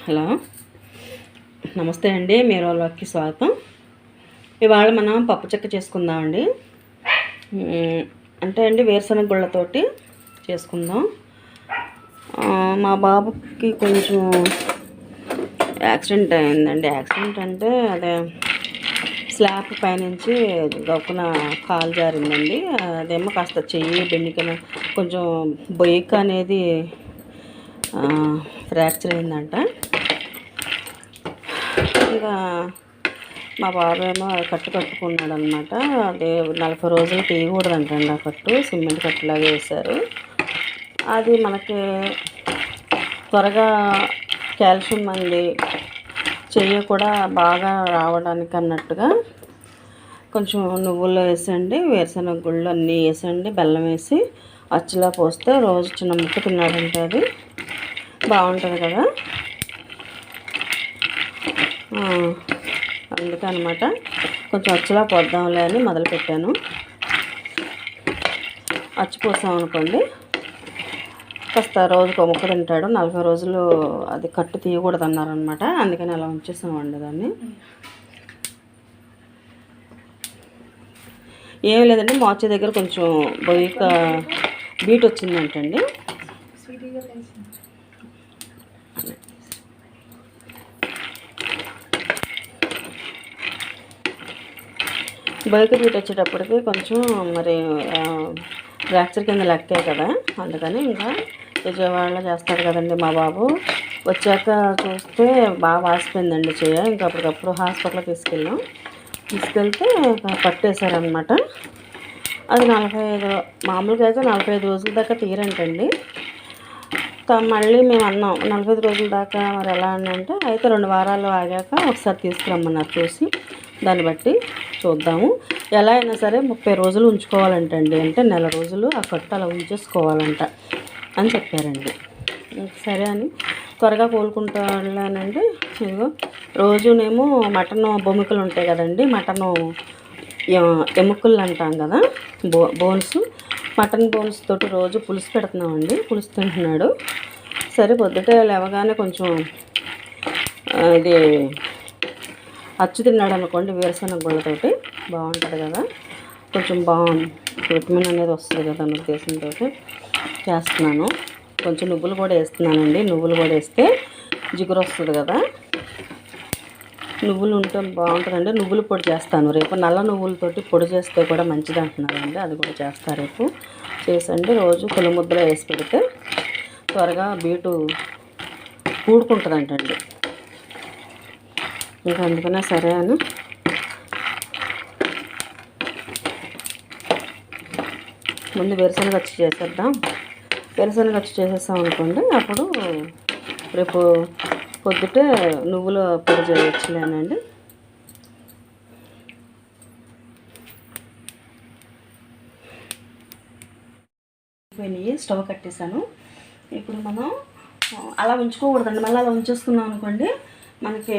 Hello, నమస్తే అండి. మీరు వాళ్ళకి స్వాగతం. ఇవాళ మనం పప్పు చెక్క చేసుకుందామండి. అంటే అండి వేరుశనగ గుళ్ళతోటి చేసుకుందాం. మా బాబుకి కొంచెం యాక్సిడెంట్ అయిందండి. యాక్సిడెంట్ అంటే అదే స్లాబ్ పైనుంచి గొప్పన కాలు జారిందండి. అదేమో కాస్త చెయ్యి బెండికన కొంచెం బొయ్యిక అనేది ఫ్రాక్చర్ అయిందంట. ఇంకా మా బాబు ఏమో కట్టుకున్నాడు అనమాట. అది 40 రోజులు తీయకూడదంటండి. ఆ కట్టు సిమెంట్ కట్టులాగా వేశారు. అది మనకి త్వరగా కాల్షియం అంది చెయ్యి కూడా బాగా రావడానికి అన్నట్టుగా కొంచెం నువ్వుల్లో వేసండి, వేరుశనగ గుళ్ళు అన్నీ వేసండి, బెల్లం వేసి అచ్చులా పోస్తే రోజు చిన్న ముక్క తిన్నాడంటే అది బాగుంటుంది కదా. అందుకనమాట కొంచెం అచ్చులా పోద్దాంలే అని మొదలుపెట్టాను. అచ్చు పోసాం అనుకోండి కాస్త రోజుకు ఒక ముక్క తింటాడు. 40 రోజులు అది కట్టు తీయకూడదు అన్నారనమాట. అందుకని అలా ఉంచేసామండి దాన్ని. ఏం లేదండి, మోచే దగ్గర కొంచెం బొయ్యిక బీట్ వచ్చిందంటండి. బొయ్యిక బీట్ వచ్చేటప్పటికి కొంచెం మరి ఫ్రాక్చర్ కింద లెక్కే కదా. అందుకని ఇంకా విజయవాడలో చేస్తాడు కదండి మా బాబు. వచ్చాక చూస్తే బాగా వాసిపోయిందండి చెయ్యి. ఇంకా అప్పటికప్పుడు హాస్పిటల్కి తీసుకెళ్తే పట్టేశారనమాట. అది 45 మామూలుగా అయితే 45 రోజుల దాకా తీరంటండి. మళ్ళీ మేము అన్నాం 45 రోజుల దాకా మరి ఎలా అని అంటే, అయితే 2 వారాలు ఆగాక ఒకసారి తీసుకురమ్మన్నారు. చూసి దాన్ని బట్టి చూద్దాము. ఎలా అయినా సరే 30 రోజులు ఉంచుకోవాలంటండి. అంటే నెల రోజులు ఆ కట్టు అలా ఉంచేసుకోవాలంట అని చెప్పారండి. సరే అని త్వరగా కోలుకుంటానండి. ఇదిగో రోజునేమో మటన్ బొమ్మికలు ఉంటాయి కదండి, మటను ఎముకలు అంటాం కదా, బోన్స్, మటన్ బోన్స్ తోటి రోజు పులుసు పెడుతున్నామండి. పులుసు తింటున్నాడు. సరే పొద్దుటే లేవగానే కొంచెం ఇది అచ్చు తిన్నాడు అనుకోండి, వేరుశనగ గుళ్ళతోటి బాగుంటుంది కదా. కొంచెం విటమిన్ అనేది వస్తుంది కదా అన్న ఉద్దేశంతో చేస్తున్నాను. కొంచెం నువ్వులు కూడా వేస్తున్నానండి. నువ్వులు కూడా వేస్తే జిగురు వస్తుంది కదా. నువ్వులు ఉంటే బాగుంటుందండి. నువ్వుల పొడి చేస్తాను రేపు. నల్ల నువ్వులతోటి పొడి చేస్తే కూడా మంచిది అంటున్నారండి. అది కూడా చేస్తాను రేపు. చేసండి రోజు పులి ముద్దలో వేసి పెడితే త్వరగా బీటు కూడుకుంటుందంటండి. ఇంకా అందుకనే సరే అని ముందు వేరుశనగ అచ్చు చేసేద్దాం. వేరుశనగ అచ్చు చేసేస్తాం అనుకోండి, అప్పుడు రేపు పొద్దుటే నువ్వుల పొడి చేయొచ్చులేనండి. స్టవ్ కట్టేసాను. ఇప్పుడు మనం అలా ఉంచుకోకూడదండి. మళ్ళీ అలా ఉంచేసుకున్నాం అనుకోండి మనకి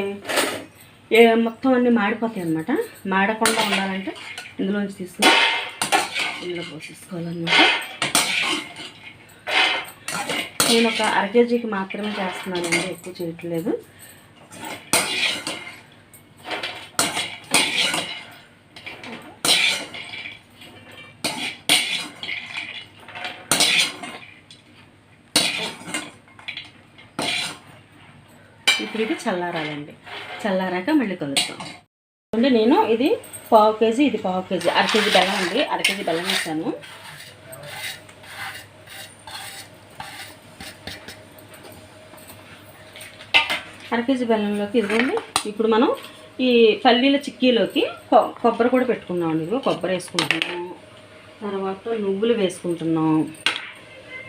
మొత్తం అన్నీ మాడిపోతాయి అన్నమాట. మాడకుండా ఉండాలంటే ఇందులోంచి తీసుకుని ఇందులో పోసేసుకోవాలన్నమాట. నేను ఒక 1/2 కేజీకి మాత్రమే చేస్తున్నానండి, ఎక్కువ చేయట్లేదు. ఇప్పుడు ఇది చల్లారాలండి. చల్లారాక మళ్ళీ కలుస్తాం అంటే నేను ఇది 1/2 కేజీ, ఇది 1/2 కేజీ, 1/2 కేజీ బెల్లం అండి. 1/2 కేజీ బెల్లం వేసాను. కేజీ బెల్లంలోకి ఇదిగోండి. ఇప్పుడు మనం ఈ పల్లీల చిక్కీలోకి కొబ్బరి కూడా పెట్టుకున్నామండి. ఇదిగో కొబ్బరి వేసుకుంటున్నాం, తర్వాత నువ్వులు వేసుకుంటున్నాం,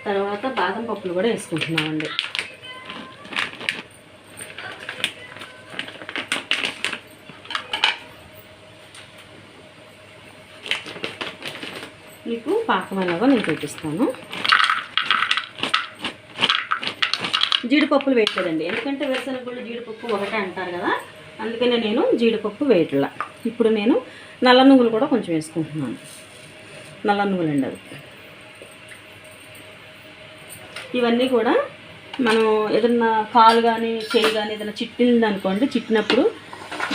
తర్వాత బాదం పప్పులు కూడా వేసుకుంటున్నామండి. మీకు పాకం ఎలాగో నేను చూపిస్తాను. జీడిపప్పులు వేయట్లేదండి, ఎందుకంటే వేరుశనగ గుళ్ళు జీడిపప్పు ఒకటే అంటారు కదా. అందుకనే నేను జీడిపప్పు వేయట్లా. ఇప్పుడు నేను నల్ల నువ్వులు కూడా కొంచెం వేసుకుంటున్నాను. నల్ల నువ్వులు అండి అవి. ఇవన్నీ కూడా మనం ఏదన్నా కాలు కానీ చేయి కానీ ఏదైనా చిట్టింది అనుకోండి, చిట్టినప్పుడు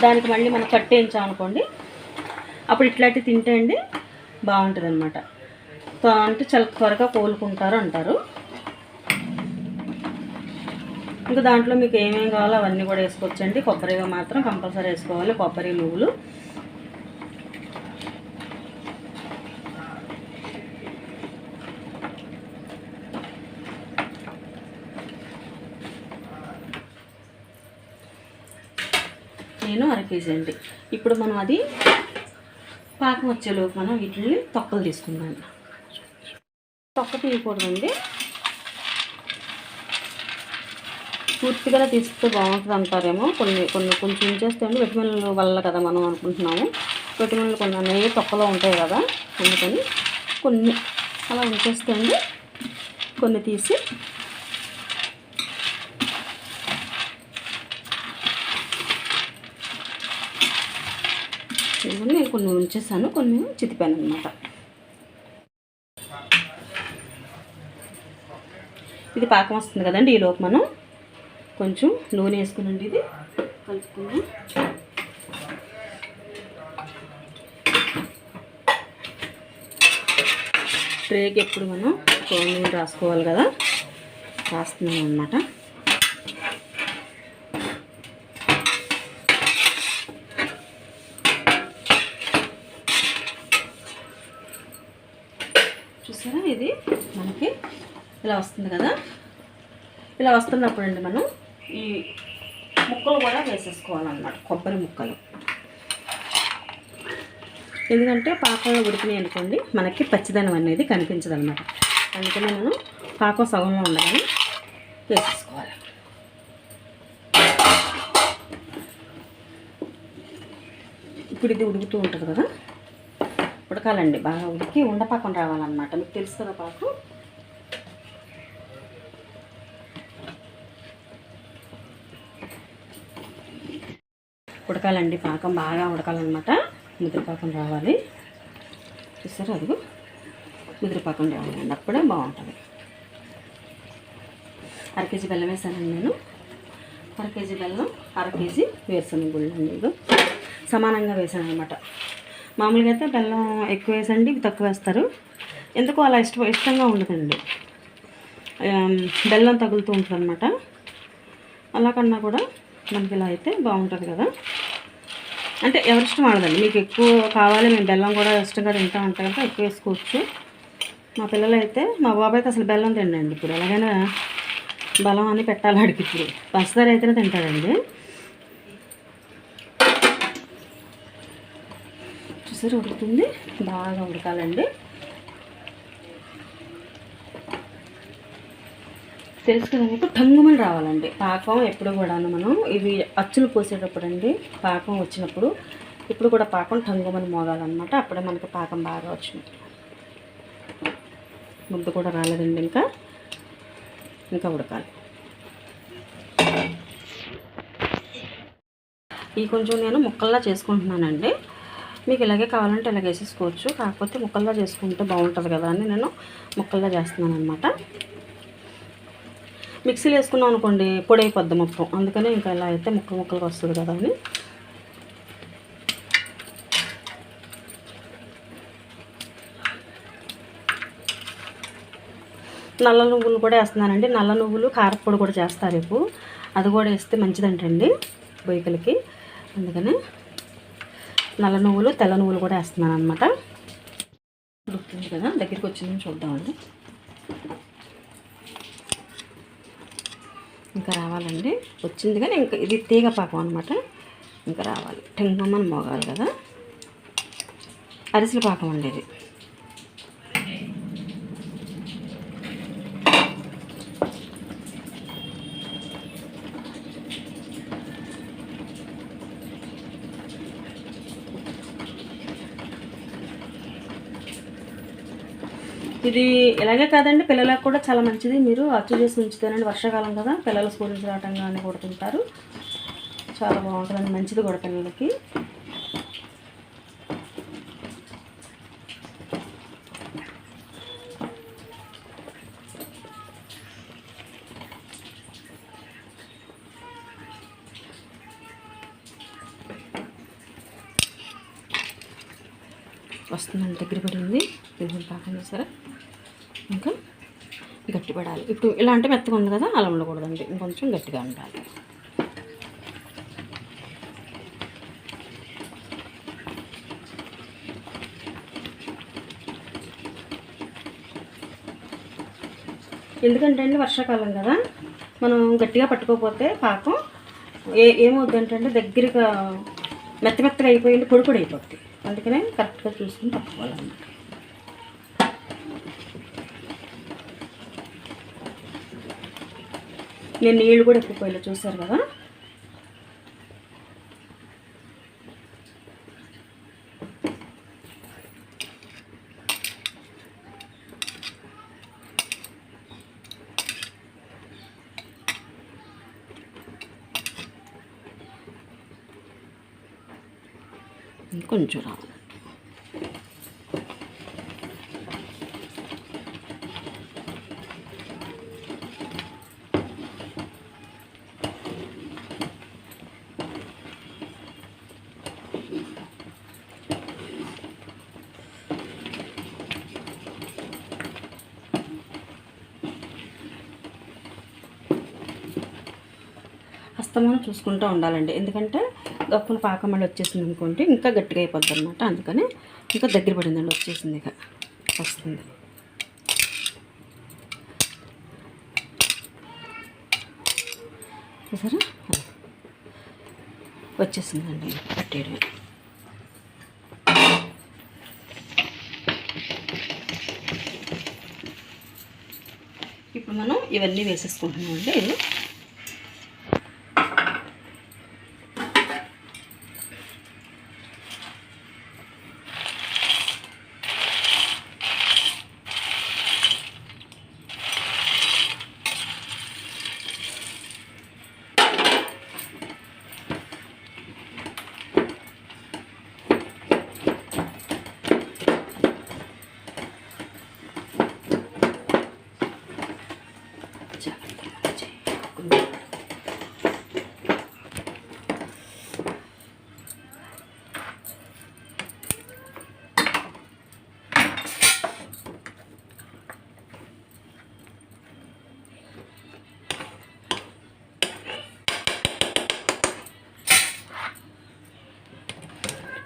దానికి మళ్ళీ మనం కట్టేయించామనుకోండి, అప్పుడు ఇట్లాంటివి తింటే అండి బాగుంటుంది అనమాట. అంటే చాలా త్వరగా కోలుకుంటారు అంటారు. ఇంకా దాంట్లో మీకు ఏమేమి కావాలో అవన్నీ కూడా వేసుకోవచ్చండి. కొబ్బరిగా మాత్రం కంపల్సరీ వేసుకోవాలి, కొబ్బరి నువ్వులు. నేను 1/2 కేజీ అండి. ఇప్పుడు మనం అది పాకం వచ్చేలోపు మనం వీటిని తొక్కలు తీసుకుందాం. తొక్క తీయకూడదండి, పూర్తిగా తీస్తే బాగుంటుంది అంటారేమో. కొంచెం ఉంచేస్తే విటమిన్ల వల్ల కదా మనం అనుకుంటున్నాము. విటమిన్లు కొన్ని అనేవి తొక్కలో ఉంటాయి కదా, అందుకని కొన్ని అలా ఉంచేస్తే కొన్ని తీసి నేను కొన్ని ఉంచేసాను, కొన్ని చితిపాను అనమాట. ఇది పాకం వస్తుంది కదండి, ఈలోపు మనం కొంచెం నూనె వేసుకునండి ఇది కలుపుకుందాం. ట్రేకి ఎప్పుడు మనం నూనె రాసుకోవాలి కదా, రాస్తున్నాం అన్నమాట. చూసారా, ఇది మనకి ఇలా వస్తుంది కదా. ఇలా వస్తున్నప్పుడు అండి మనం ఈ ముక్కలు కూడా వేసేసుకోవాలన్నమాట, కొబ్బరి ముక్కలు. ఎందుకంటే పాకంలో ఉడికినాయి అనుకోండి మనకి పచ్చిదనం అనేది కనిపించదు అనమాట. అందుకని మనం పాకం సగంలో ఉండగానే వేసేసుకోవాలి. ఇప్పుడు ఇది ఉడుకుతూ ఉంటుంది కదా, ఉడకాలండి, బాగా ఉడికి ఉండపాకం రావాలన్నమాట. మీకు తెలుసు కదా పాకం. ఉడకాలండి, పాకం బాగా ఉడకాలన్నమాట. ముద్రపాకం రావాలి. చూసారా, అదిగో ముద్రపాకం రావాలండి, అప్పుడే బాగుంటుంది. 1/2 కేజీ బెల్లం వేసానండి నేను. 1/2 కేజీ బెల్లం, 1/2 కేజీ వేరుశనగ గుళ్ళు అండి. ఇదిగో సమానంగా వేసాను అనమాట. మామూలుగా అయితే బెల్లం ఎక్కువ వేసండి, తక్కువ వేస్తారు. ఎందుకో అలా ఇష్టంగా ఉండదండి, బెల్లం తగులుతూ ఉంటుంది అనమాట. అలా కన్నా కూడా మనకి ఇలా అయితే బాగుంటుంది కదా. అంటే ఎవరిష్టం వాడదండి, మీకు ఎక్కువ కావాలి, మేము బెల్లం కూడా ఇష్టంగా తింటా ఉంటాం కదా, ఎక్కువ వేసుకోవచ్చు. మా పిల్లలు అయితే, మా బాబాయ్ అయితే అసలు బెల్లం తినండి. ఇప్పుడు ఎలాగైనా బెల్లం అని పెట్టాలి అడిగి. ఇప్పుడు పంచదార అయితేనే తింటాడండి. చూసారు, ఉడుకుతుంది, బాగా ఉడకాలండి. తెలుసు కదా మీకు, టంగుమని రావాలండి పాకం. ఎప్పుడు కూడాను మనం ఇవి అచ్చులు పోసేటప్పుడు అండి, పాకం వచ్చినప్పుడు ఇప్పుడు కూడా పాకం టంగుమని మోగాలన్నమాట. అప్పుడే మనకి పాకం బాగా వచ్చింది. ముద్ద కూడా రాలేదండి, ఇంకా ఉడకాలి. ఈ కొంచెం నేను ముక్కల్లా చేసుకుంటున్నానండి. మీకు ఇలాగే కావాలంటే ఇలాగ వేసేసుకోవచ్చు, కాకపోతే ముక్కల్లా చేసుకుంటే బాగుంటుంది కదా అని నేను ముక్కల్లా చేస్తున్నాను అనమాట. మిక్సీలో వేసుకున్నాం అనుకోండి పొడి అయిపోద్ది మొత్తం, అందుకని ఇంకా ఇలా అయితే ముక్కలుగా వస్తుంది కదా అని. నల్ల నువ్వులు కూడా వేస్తున్నానండి. నల్ల నువ్వులు కారపొడి కూడా చేస్తారు రేపు, అది కూడా వేస్తే మంచిదంటండి బొయ్యకలకి. అందుకని నల్ల నువ్వులు, తెల్ల నువ్వులు కూడా వేస్తున్నాను అనమాట. ఉడుకుతుంది కదా, దగ్గరికి వచ్చిందని చూద్దామండి. ఇంకా రావాలండి, వచ్చింది కానీ ఇంకా ఇది తీగ పాకం అనమాట. ఇంకా రావాలి, టెంగమ్మని మోగాలి కదా. అరిసెల పాకం అండి ఇది. ఇది ఇలాగే కాదండి, పిల్లలకు కూడా చాలా మంచిది. మీరు అచ్చు చేసి ఉంచుతానండి, వర్షాకాలం కదా, పిల్లలు స్కూల్ నుంచి రావటం కానీ కూడా తింటారు. చాలా బాగుంటుందండి, మంచిది కూడా పిల్లలకి. వస్తుందండి, దగ్గర పడింది. ఇది పాకం చేస్తారా, ఇంకా గట్టిపడాలి. ఇప్పుడు ఇలా అంటే మెత్తగా ఉంది కదా, అలా ఉండకూడదండి, ఇంకొంచెం గట్టిగా ఉండాలి. ఎందుకంటే అండి వర్షాకాలం కదా, మనం గట్టిగా పట్టుకోకపోతే పాకం ఏమవుద్దంటే దగ్గరగా మెత్తగా అయిపోయింది, పొడి పొడి అయిపోద్ది. అందుకనే కరెక్ట్గా చూసుకుని పట్టుకోవాలన్నమాట. నేను నీళ్ళు కూడా ఎక్కువ పోయిలో చూసారు కదా. ఇంకొంచెం రావాలి. అస్తమానం చూసుకుంటూ ఉండాలండి, ఎందుకంటే గొప్పల పాకం మళ్ళీ వచ్చేసింది అనుకోండి ఇంకా గట్టిగా అయిపోద్ది అనమాట. అందుకని ఇంకా దగ్గర పడిందండి, వచ్చేసింది, ఇక వస్తుంది. చూసారా, వచ్చేసిందండి, కట్టేయడమే. ఇప్పుడు మనం ఇవన్నీ వేసేసుకుంటున్నామండి.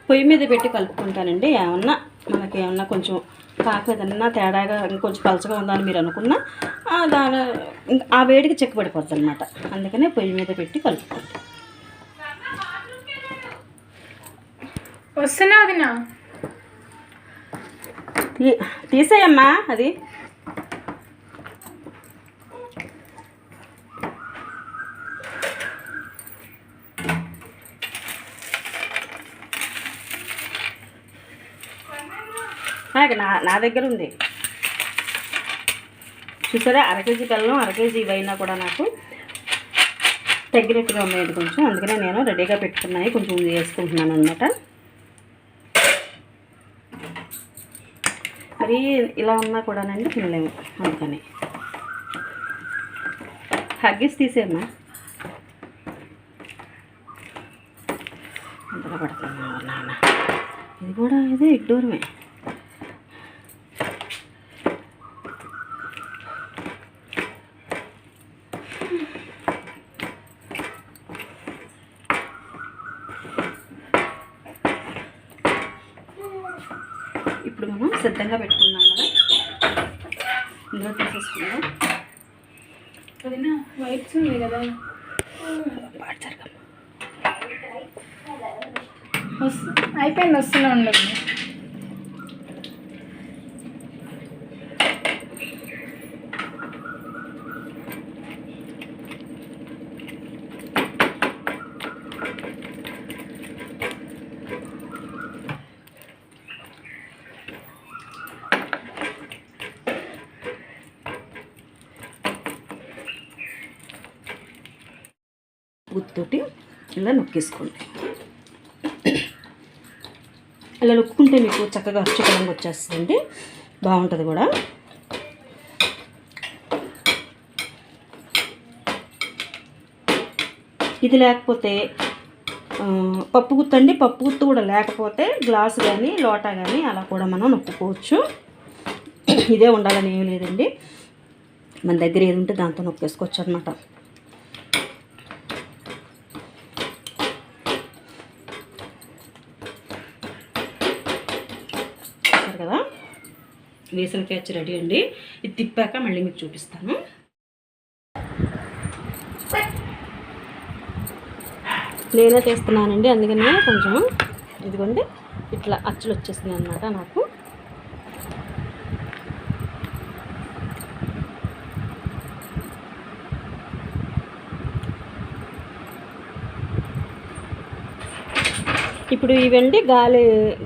పొయ్యి మీద పెట్టి కలుపుకుంటానండి. మనకి ఏమన్నా కొంచెం పాకం ఏదన్నా తేడాగా ఇంకొంచెం పలచగా ఉందని మీరు అనుకున్నా దాని ఆ వేడికి చెక్కబడిపోద్ది అనమాట. అందుకనే పొయ్యి మీద పెట్టి కలుపుకుంటాం. వస్తున్నా వదినా, తీసేయమ్మా అది. నా దగ్గర ఉంది చూసారా, 1/2 కేజీ బెల్లం 1/2 కేజీ ఇవైనా కూడా నాకు తగ్గినట్టుగా ఉన్నాయి కొంచెం. అందుకనే నేను రెడీగా పెట్టుకున్నాయి కొంచెం వేసుకుంటున్నాను అనమాట. మరి ఇలా ఉన్నా కూడానండి తినలేము, అందుకని హగ్గీస్ తీసేమ్మా. అంతగా పడుతున్నావు నాన్న, ఇది కూడా ఇది ఇడ్డూరమే. ఇప్పుడు మనం సిద్ధంగా పెట్టుకున్నాం కదా, ఇందులో తీసేసుకుందాం. వదినా వైట్స్ ఉంది కదా, అయిపోయింది, వస్తున్నా ఉండదు. గుర్తుతోటి ఇలా నొక్కేసుకోండి. ఇలా నొక్కుంటే మీకు చక్కగా అచ్చుకలంగా వచ్చేస్తుందండి, బాగుంటుంది కూడా. ఇది లేకపోతే పప్పు గుత్తు అండి. పప్పు గుత్తు కూడా లేకపోతే గ్లాసు కానీ లోటా కానీ అలా కూడా మనం నొక్కుకోవచ్చు. ఇదే ఉండాలని ఏం లేదండి, మన దగ్గర ఏది ఉంటే దాంతో నొక్కేసుకోవచ్చు అనమాట. కదా వేసిన క్యాచ్ రెడీ అండి. ఇది తిప్పాక మళ్ళీ మీకు చూపిస్తాను. నేనే చేస్తున్నానండి, అందుకనే కొంచెం ఇదిగోండి ఇట్లా అచ్చులు వచ్చేస్తున్నాయి అన్నమాట నాకు. ఇప్పుడు ఇవండి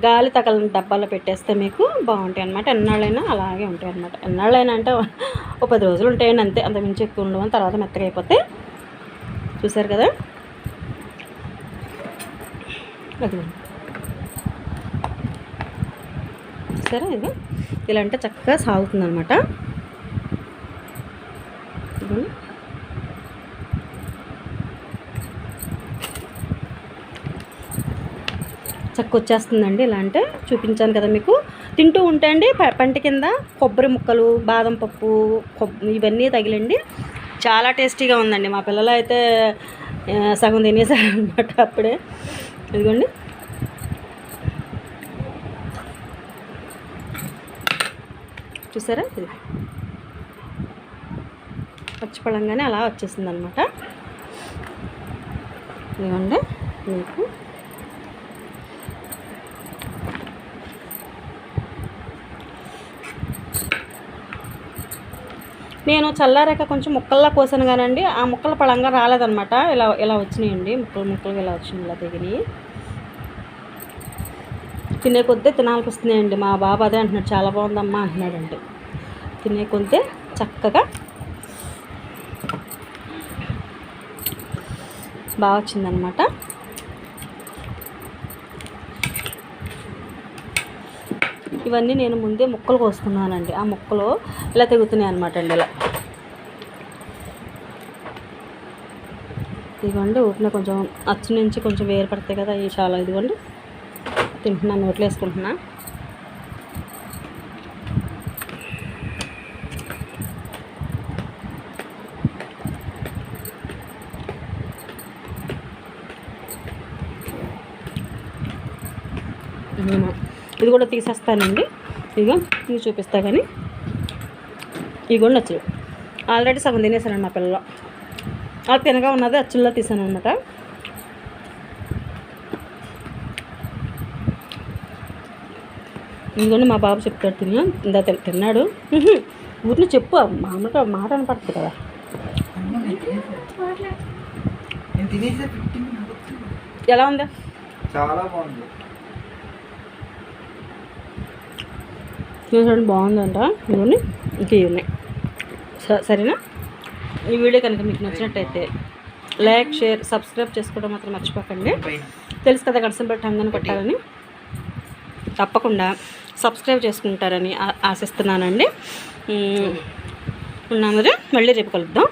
గాలి తగలని డబ్బాలో పెట్టేస్తే మీకు బాగుంటాయి అన్నమాట. ఎన్నాళ్ళైనా అలాగే ఉంటాయి అన్నమాట. ఎన్నాళ్ళైనా అంటే ఒక 10 రోజులు ఉంటాయండి అంతే, అంత మించి ఎక్కువ ఉండవు. తర్వాత మెత్తగా అయిపోతాయి. చూసారు కదా, అది సరే ఇది ఇలా అంటే చక్కగా సాగుతుంది అనమాట. చక్క వచ్చేస్తుందండి. ఇలా అంటే చూపించాను కదా మీకు. తింటూ ఉంటే అండి పంట కింద కొబ్బరి ముక్కలు, బాదం పప్పు, ఇవన్నీ తగిలండి చాలా టేస్టీగా ఉందండి. మా పిల్లలు అయితే సగం తినేసారనమాట అప్పుడే. ఇదిగోండి చూసారా, ఇది పచ్చిపళ్ళంగానే అలా వచ్చేసింది అనమాట. ఇదిగోండి మీకు నేను చల్లారాక కొంచెం ముక్కల్లా కోసాను కానండి, ఆ ముక్కల పళంగా రాలేదనమాట. ఇలా వచ్చినాయండి, ముక్కలుగా ఇలా వచ్చినాయి, ఇలా తెగినాయి. తినే కొద్దే తినాలనిపిస్తున్నాయండి. మా బాబు అదే అంటున్నాడు, చాలా బాగుందమ్మా అంటున్నాడండి. తినే కొద్దే చక్కగా బాగా వచ్చిందనమాట. ఇవన్నీ నేను ముందే ముక్కలు కోసుకున్నానండి. ఆ ముక్కలు ఇలా తెగుతున్నాయి అనమాట అండి. ఇలా ఇదిగోండి ఊపిన కొంచెం అచ్చు నుంచి కొంచెం వేరు పడతాయి కదా ఈ చాలా. ఇదిగోండి తింటున్నాను, నోట్లో వేసుకుంటున్నా. ఇది కూడా తీసేస్తానండి. ఇదిగో ఇది చూపిస్తా కానీ ఇదిగోండి అచ్చులు ఆల్రెడీ సగం తినేసానండి మా పిల్లలు. అది తినగా ఉన్నది అచ్చుల్లో తీసాను అనమాట. ఇదిగోండి మా బాబు చెప్తాడు ఇందా తిన్నాడు. ఊరిని చెప్పు, మామూలుగా మాట అనపడుతుంది కదా. ఎలా ఉందా? చాలా బాగుంది. చూడండి బాగుందంట. ఇవన్నీ ఇంక ఉన్నాయి. సరేనా, ఈ వీడియో కనుక మీకు నచ్చినట్టయితే లైక్, షేర్, సబ్స్క్రైబ్ చేసుకోవడం మాత్రం మర్చిపోకండి. తెలుసు కదా గడిసింపటి టంగని కొట్టాలని. తప్పకుండా సబ్స్క్రైబ్ చేసుకుంటారని ఆశిస్తున్నానండి. ఉన్నాము, మళ్ళీ రేపు కలుద్దాం.